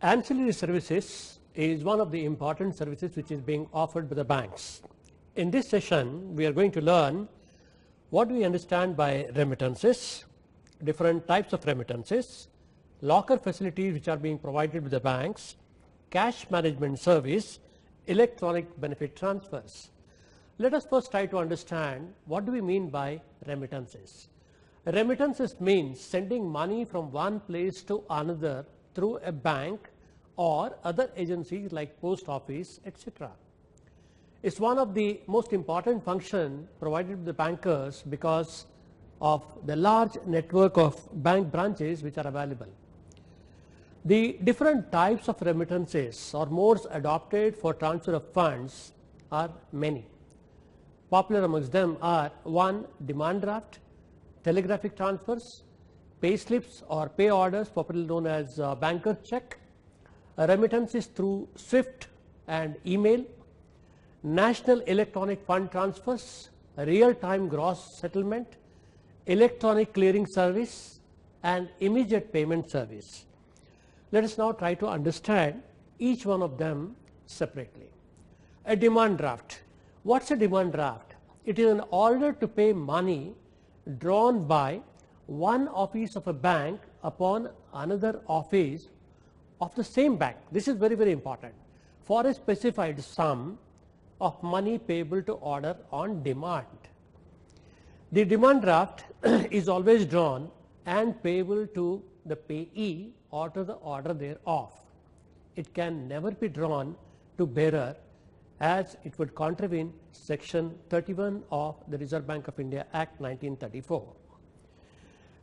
Ancillary services is one of the important services which is being offered by the banks. In this session, we are going to learn what we understand by remittances, different types of remittances, locker facilities which are being provided by the banks, cash management service, electronic benefit transfers. Let us first try to understand what do we mean by remittances. Remittances means sending money from one place to another through a bank or other agencies like post office, etc. It's one of the most important functions provided to the bankers because of the large network of bank branches which are available. The different types of remittances or modes adopted for transfer of funds are many. Popular amongst them are 1. Demand draft, telegraphic transfers, payslips or pay orders, popularly known as banker check, remittances through SWIFT and email, national electronic fund transfers, real-time gross settlement, electronic clearing service, and immediate payment service. Let us now try to understand each one of them separately. A demand draft. What's a demand draft? It is an order to pay money drawn by one office of a bank upon another office of the same bank. This is very, very important. For a specified sum of money payable to order on demand. The demand draft is always drawn and payable to the payee or to the order thereof. It can never be drawn to bearer as it would contravene section 31 of the Reserve Bank of India Act 1934.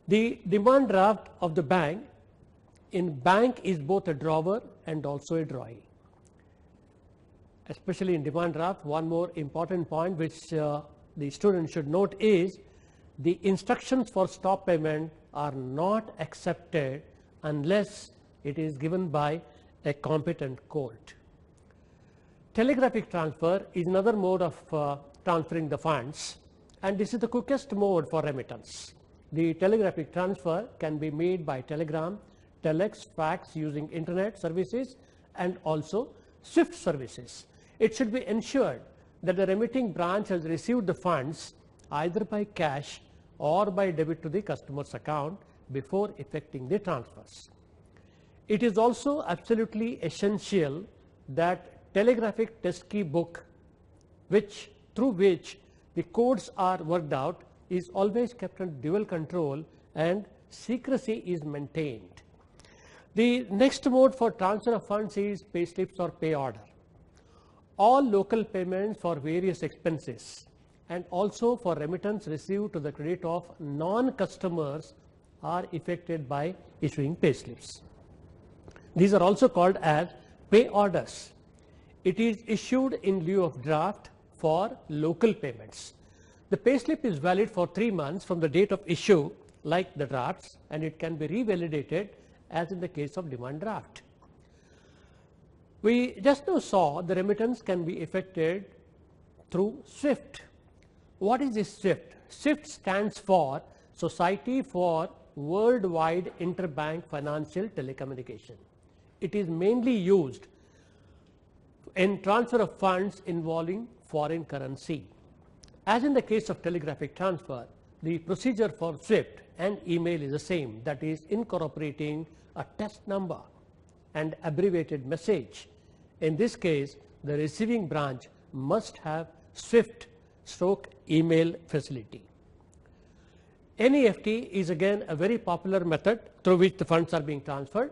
The demand draft of the bank in bank is both a drawer and also a drawee. Especially in demand draft, one more important point which the student should note is the instructions for stop payment are not accepted unless it is given by a competent court. Telegraphic transfer is another mode of transferring the funds, and this is the quickest mode for remittance. The telegraphic transfer can be made by telegram, telex, fax using internet services and also SWIFT services. It should be ensured that the remitting branch has received the funds either by cash or by debit to the customer's account before effecting the transfers. It is also absolutely essential that telegraphic test key book through which the codes are worked out is always kept under dual control and secrecy is maintained. The next mode for transfer of funds is payslips or pay order. All local payments for various expenses and also for remittance received to the credit of non-customers are effected by issuing payslips. These are also called as pay orders. It is issued in lieu of draft for local payments. The payslip is valid for 3 months from the date of issue like the drafts, and it can be revalidated as in the case of demand draft. We just now saw the remittance can be effected through SWIFT. What is this SWIFT? SWIFT stands for Society for Worldwide Interbank Financial Telecommunication. It is mainly used in transfer of funds involving foreign currency. As in the case of telegraphic transfer, the procedure for SWIFT and email is the same, that is incorporating a test number and abbreviated message. In this case, the receiving branch must have SWIFT/email facility. NEFT is again a very popular method through which the funds are being transferred.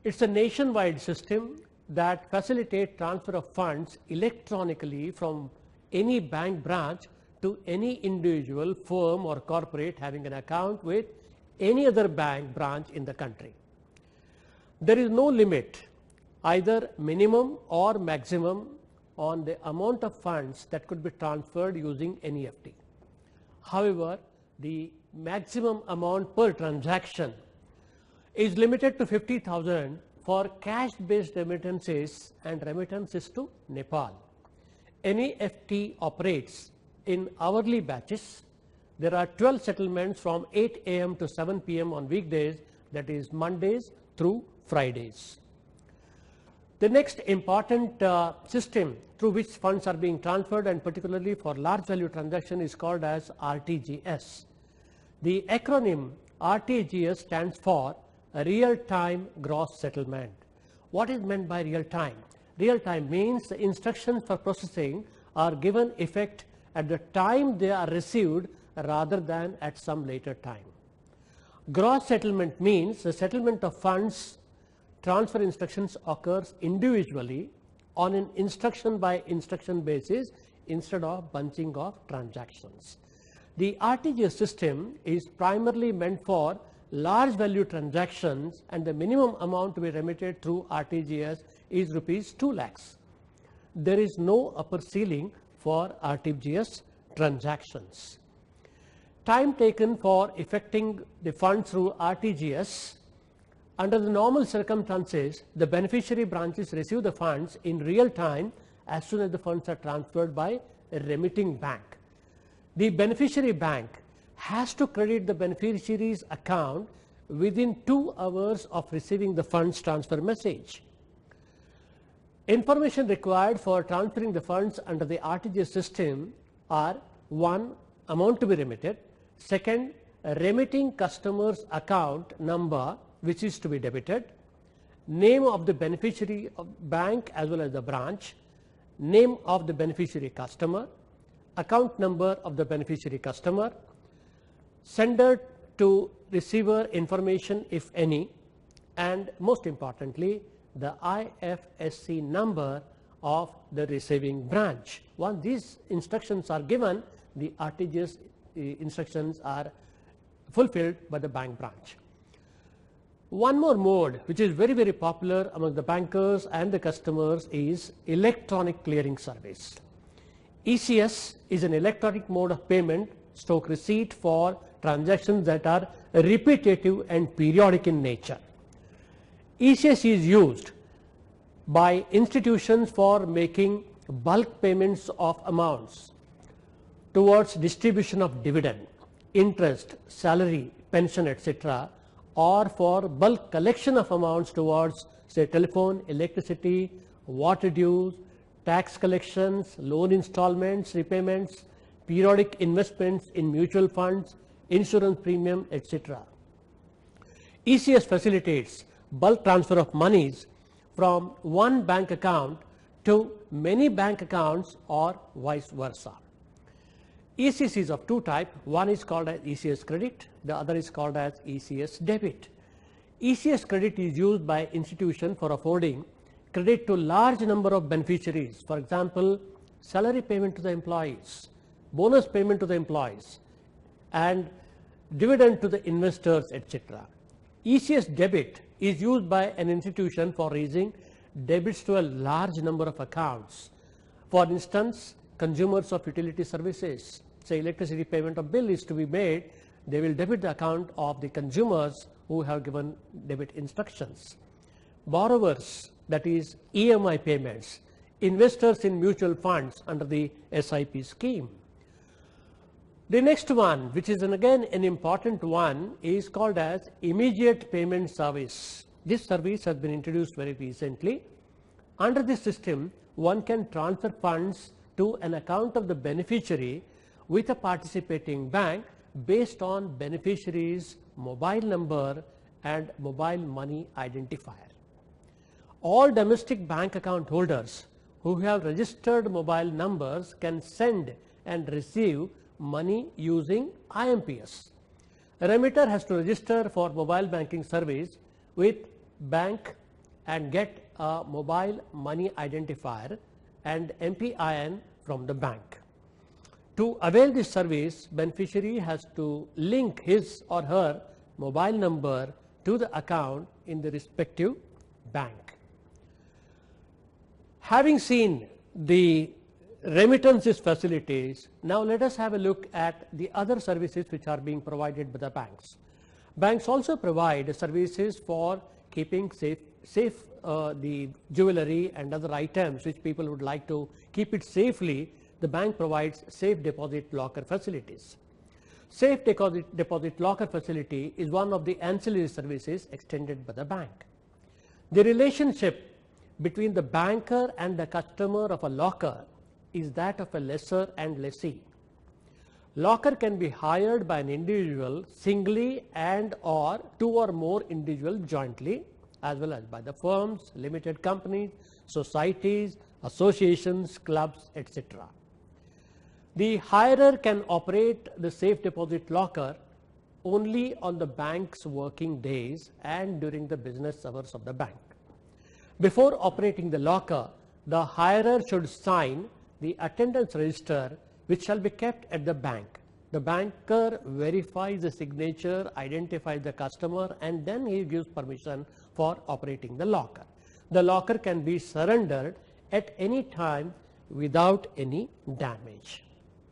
It's a nationwide system that facilitates transfer of funds electronically from any bank branch to any individual, firm or corporate having an account with any other bank branch in the country. There is no limit, either minimum or maximum, on the amount of funds that could be transferred using NEFT. However, the maximum amount per transaction is limited to 50,000 for cash-based remittances and remittances to Nepal. NEFT operates in hourly batches. There are 12 settlements from 8 a.m. to 7 p.m. on weekdays, that is Mondays through Fridays. The next important system through which funds are being transferred, and particularly for large value transaction, is called as RTGS. The acronym RTGS stands for real-time gross settlement. What is meant by real-time? Real-time means the instructions for processing are given effect at the time they are received rather than at some later time. Gross settlement means the settlement of funds transfer instructions occurs individually on an instruction by instruction basis instead of bunching of transactions. The RTGS system is primarily meant for large value transactions, and the minimum amount to be remitted through RTGS is rupees 2 lakhs. There is no upper ceiling for RTGS transactions. Time taken for effecting the funds through RTGS. Under the normal circumstances, the beneficiary branches receive the funds in real time as soon as the funds are transferred by a remitting bank. The beneficiary bank has to credit the beneficiary's account within 2 hours of receiving the funds transfer message. Information required for transferring the funds under the RTGS system are: 1. Amount to be remitted; 2. Remitting customer's account number which is to be debited; name of the beneficiary of bank as well as the branch; name of the beneficiary customer; account number of the beneficiary customer; sender to receiver information if any; and most importantly, the IFSC number of the receiving branch. Once these instructions are given, the RTGS instructions are fulfilled by the bank branch. One more mode which is very, very popular among the bankers and the customers is electronic clearing service. ECS is an electronic mode of payment / receipt for transactions that are repetitive and periodic in nature. ECS is used by institutions for making bulk payments of amounts towards distribution of dividend, interest, salary, pension, etc., or for bulk collection of amounts towards, say, telephone, electricity, water dues, tax collections, loan installments, repayments, periodic investments in mutual funds, insurance premium, etc. ECS facilitates bulk transfer of monies from one bank account to many bank accounts or vice versa. ECS is of 2 types. One is called as ECS credit, the other is called as ECS debit. ECS credit is used by institution for affording credit to large number of beneficiaries. For example, salary payment to the employees, bonus payment to the employees, and dividend to the investors, etc. ECS debit is used by an institution for raising debits to a large number of accounts. For instance, consumers of utility services, say electricity payment of bill is to be made, they will debit the account of the consumers who have given debit instructions. Borrowers, that is EMI payments, investors in mutual funds under the SIP scheme. The next one, which is again an important one, is called as immediate payment service. This service has been introduced very recently. Under this system, one can transfer funds to an account of the beneficiary with a participating bank based on beneficiary's mobile number and mobile money identifier. All domestic bank account holders who have registered mobile numbers can send and receive money using IMPS. A remitter has to register for mobile banking service with bank and get a mobile money identifier and MPIN from the bank. To avail this service, beneficiary has to link his or her mobile number to the account in the respective bank. Having seen the remittances facilities, now let us have a look at the other services which are being provided by the banks. Banks also provide services for keeping safe the jewelry and other items which people would like to keep it safely. The bank provides safe deposit locker facilities. Safe deposit locker facility is one of the ancillary services extended by the bank. The relationship between the banker and the customer of a locker is that of a lessor and lessee. Locker can be hired by an individual singly and or two or more individuals jointly, as well as by the firms, limited companies, societies, associations, clubs, etc. The hirer can operate the safe deposit locker only on the bank's working days and during the business hours of the bank. Before operating the locker, the hirer should sign the attendance register, which shall be kept at the bank. The banker verifies the signature, identifies the customer, and then he gives permission for operating the locker. The locker can be surrendered at any time without any damage.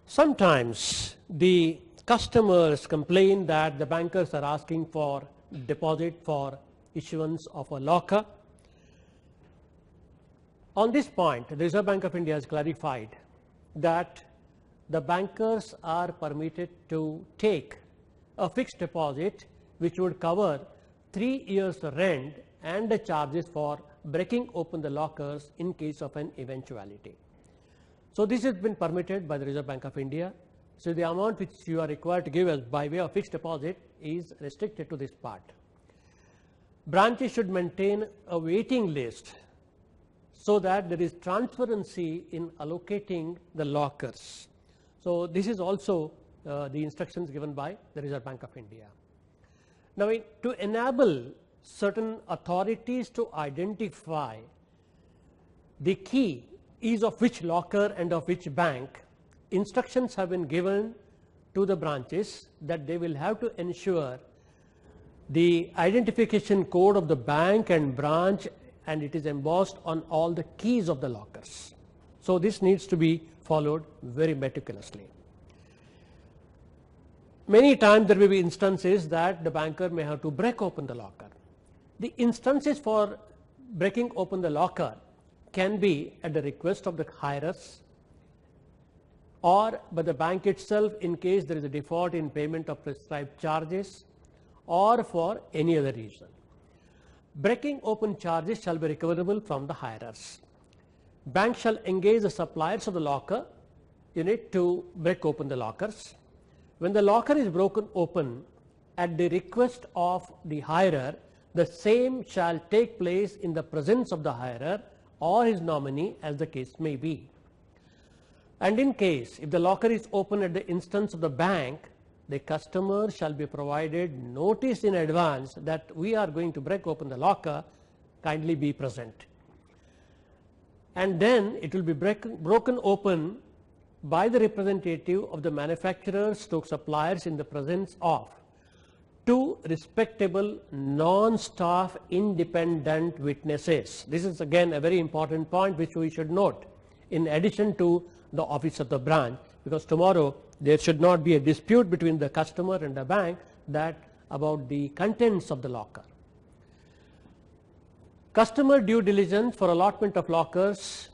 Sometimes the customers complain that the bankers are asking for deposit for issuance of a locker. On this point, the Reserve Bank of India has clarified that the bankers are permitted to take a fixed deposit which would cover 3 years rent and the charges for breaking open the lockers in case of an eventuality. So this has been permitted by the Reserve Bank of India. So the amount which you are required to give us by way of fixed deposit is restricted to this part. Branches should maintain a waiting list so that there is transparency in allocating the lockers. So this is also the instructions given by the Reserve Bank of India. Now, to enable certain authorities to identify the key is of which locker and of which bank, instructions have been given to the branches that they will have to ensure the identification code of the bank and branch, and it is embossed on all the keys of the lockers. So this needs to be followed very meticulously. Many times there will be instances that the banker may have to break open the locker. The instances for breaking open the locker can be at the request of the hirers or by the bank itself in case there is a default in payment of prescribed charges or for any other reason. Breaking open charges shall be recoverable from the hirers. Bank shall engage the suppliers of the locker unit to break open the lockers. When the locker is broken open at the request of the hirer, the same shall take place in the presence of the hirer or his nominee, as the case may be. And in case if the locker is open at the instance of the bank, the customer shall be provided notice in advance that we are going to break open the locker, kindly be present. And then it will be broken open by the representative of the manufacturers / suppliers in the presence of 2 respectable non-staff independent witnesses. This is again a very important point which we should note in addition to the office of the branch, because tomorrow there should not be a dispute between the customer and the bank that about the contents of the locker. Customer due diligence for allotment of lockers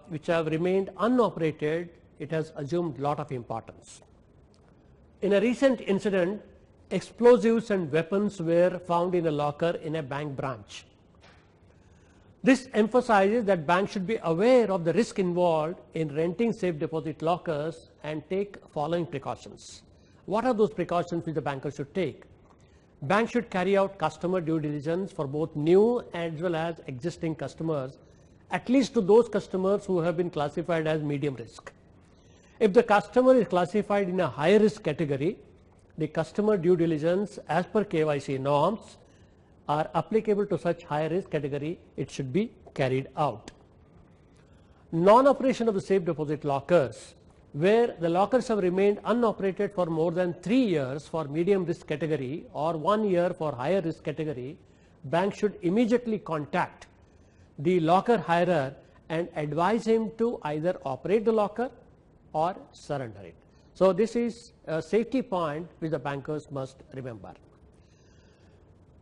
which have remained unoperated, it has assumed a lot of importance. In a recent incident, explosives and weapons were found in a locker in a bank branch. This emphasizes that banks should be aware of the risk involved in renting safe deposit lockers and take following precautions. What are those precautions which the banker should take? Bank should carry out customer due diligence for both new as well as existing customers, at least to those customers who have been classified as medium risk. If the customer is classified in a high risk category, the customer due diligence as per KYC norms are applicable to such high risk category, it should be carried out. Non-operation of the safe deposit lockers, where the lockers have remained unoperated for more than 3 years for medium risk category or 1 year for higher risk category, bank should immediately contact the locker hirer and advise him to either operate the locker or surrender it. So this is a safety point which the bankers must remember.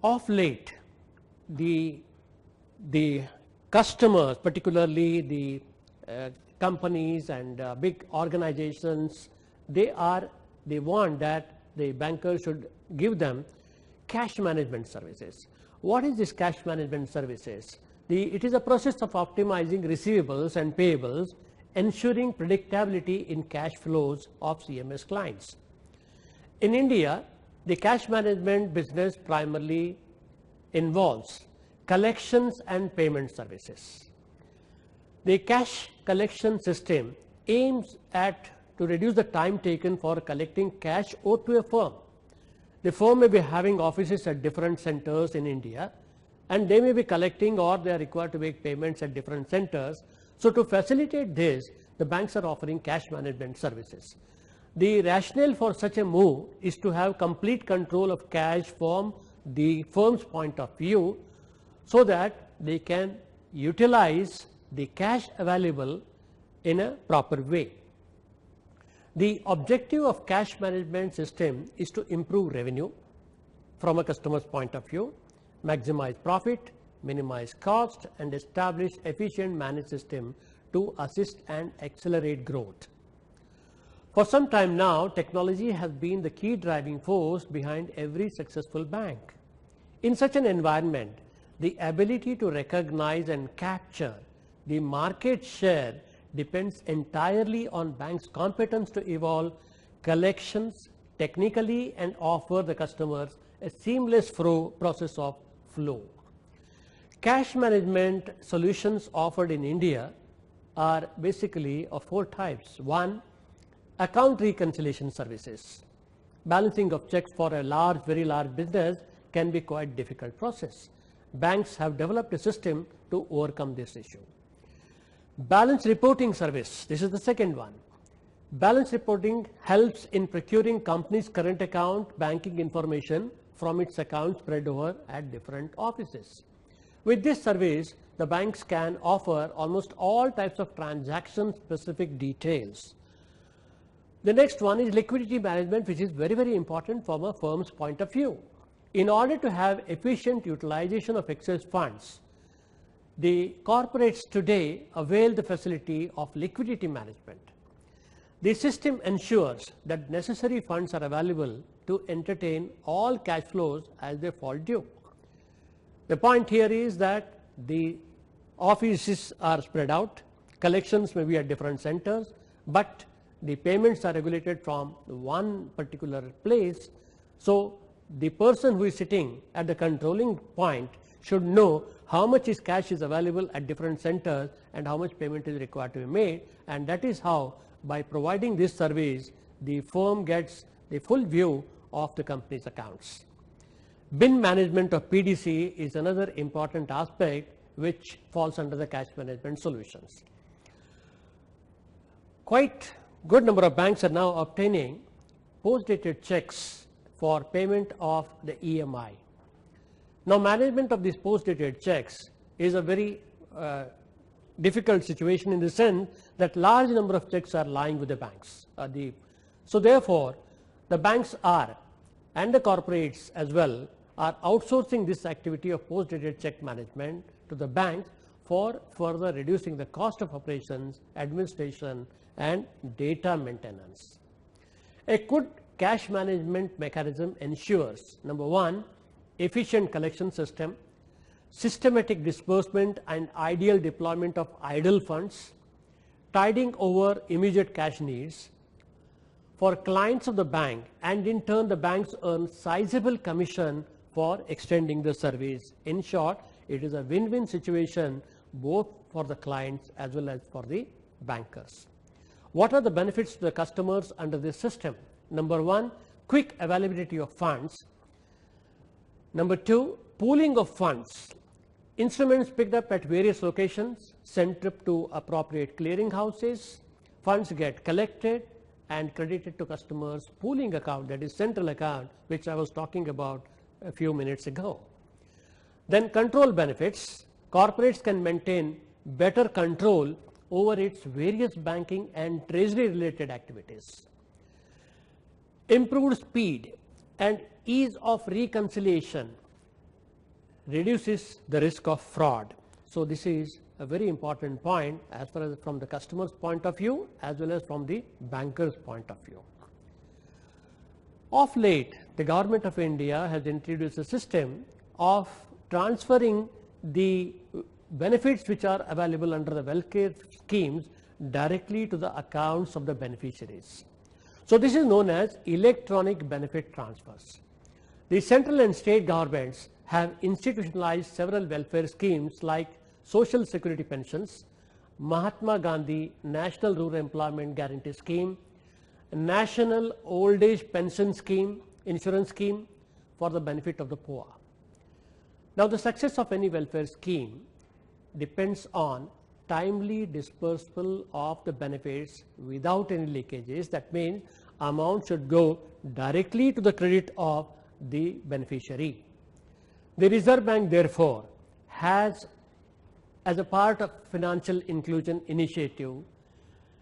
Of late, the customers, particularly the companies and big organizations, they want that the bankers should give them cash management services. What is this cash management services? It is a process of optimizing receivables and payables, ensuring predictability in cash flows of CMS clients. In India, the cash management business primarily involves collections and payment services. The cash collection system aims to reduce the time taken for collecting cash owed to a firm. The firm may be having offices at different centers in India, and they may be collecting, or they are required to make payments at different centers. So to facilitate this, the banks are offering cash management services. The rationale for such a move is to have complete control of cash from the firm's point of view, so that they can utilize the cash available in a proper way. The objective of cash management system is to improve revenue from a customer's point of view, maximize profit, minimize cost, and establish efficient managed system to assist and accelerate growth. For some time now, technology has been the key driving force behind every successful bank. In such an environment, the ability to recognize and capture the market share depends entirely on banks' competence to evolve collections technically and offer the customers a seamless process of flow. Cash management solutions offered in India are basically of 4 types. 1, account reconciliation services. Balancing of checks for a very large business can be quite difficult process. Banks have developed a system to overcome this issue. Balance reporting service, this is the second one. Balance reporting helps in procuring company's current account banking information from its accounts spread over at different offices. With this service, the banks can offer almost all types of transaction specific details. The next one is liquidity management, which is very, very important from a firm's point of view. In order to have efficient utilization of excess funds, the corporates today avail the facility of liquidity management. The system ensures that necessary funds are available to entertain all cash flows as they fall due. The point here is that the offices are spread out, collections may be at different centers, but the payments are regulated from one particular place. So the person who is sitting at the controlling point should know how much cash is available at different centers and how much payment is required to be made, and that is how, by providing this service, the firm gets the full view of the company's accounts. BIN management of PDC is another important aspect which falls under the cash management solutions. Quite good number of banks are now obtaining post-dated checks for payment of the EMI. Now, management of these post-dated checks is a very difficult situation in the sense that large number of checks are lying with the banks. So therefore, the banks are, and the corporates as well, are outsourcing this activity of post-dated check management to the banks for further reducing the cost of operations, administration, and data maintenance. A good cash management mechanism ensures, number 1, efficient collection system, systematic disbursement and ideal deployment of idle funds, tiding over immediate cash needs for clients of the bank, and in turn the banks earn sizable commission for extending the service. In short, it is a win-win situation both for the clients as well as for the bankers. What are the benefits to the customers under this system? Number 1, quick availability of funds. Number 2, pooling of funds. Instruments picked up at various locations, sent to appropriate clearing houses, funds get collected and credited to customers' pooling account, that is central account, which I was talking about a few minutes ago. Then control benefits. Corporates can maintain better control over its various banking and treasury related activities. Improved speed and ease of reconciliation reduces the risk of fraud. So this is a very important point as far as from the customer's point of view as well as from the banker's point of view. Of late, the government of India has introduced a system of transferring the benefits which are available under the welfare schemes directly to the accounts of the beneficiaries. So this is known as electronic benefit transfers. The central and state governments have institutionalized several welfare schemes like Social Security pensions, Mahatma Gandhi National Rural Employment Guarantee Scheme, National Old Age Pension Scheme, Insurance Scheme for the benefit of the poor. Now the success of any welfare scheme depends on timely disbursal of the benefits without any leakages. That means amount should go directly to the credit of the beneficiary. The Reserve Bank therefore has, as a part of financial inclusion initiative,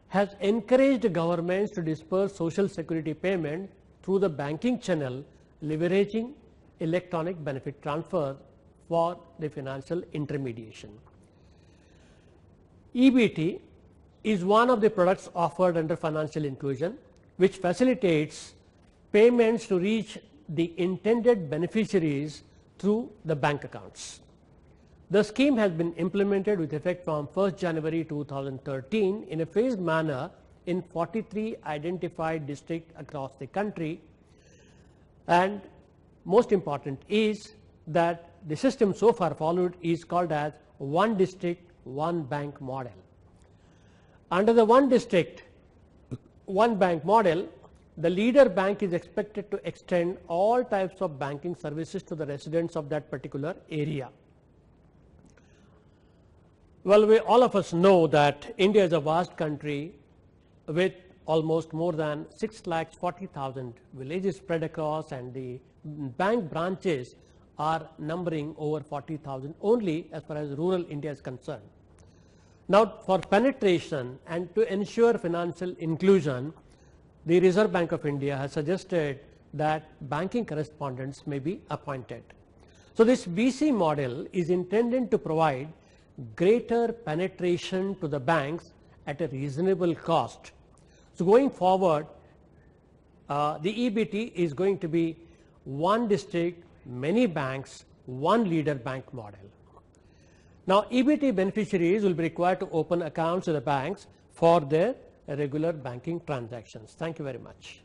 has encouraged governments to disperse social security payment through the banking channel, leveraging electronic benefit transfer for the financial intermediation. EBT is one of the products offered under financial inclusion, which facilitates payments to reach the intended beneficiaries through the bank accounts. The scheme has been implemented with effect from 1st January 2013 in a phased manner in 43 identified districts across the country, and most important is that the system so far followed is called as one district, one bank model. Under the one district, one bank model, the leader bank is expected to extend all types of banking services to the residents of that particular area. Well, all of us know that India is a vast country with almost more than 6,40,000 villages spread across, and the bank branches are numbering over 40,000 only as far as rural India is concerned. Now, for penetration and to ensure financial inclusion, the Reserve Bank of India has suggested that banking correspondents may be appointed. So this BC model is intended to provide greater penetration to the banks at a reasonable cost. So going forward, the EBT is going to be one district, many banks, one leader bank model. Now EBT beneficiaries will be required to open accounts with the banks for their regular banking transactions. Thank you very much.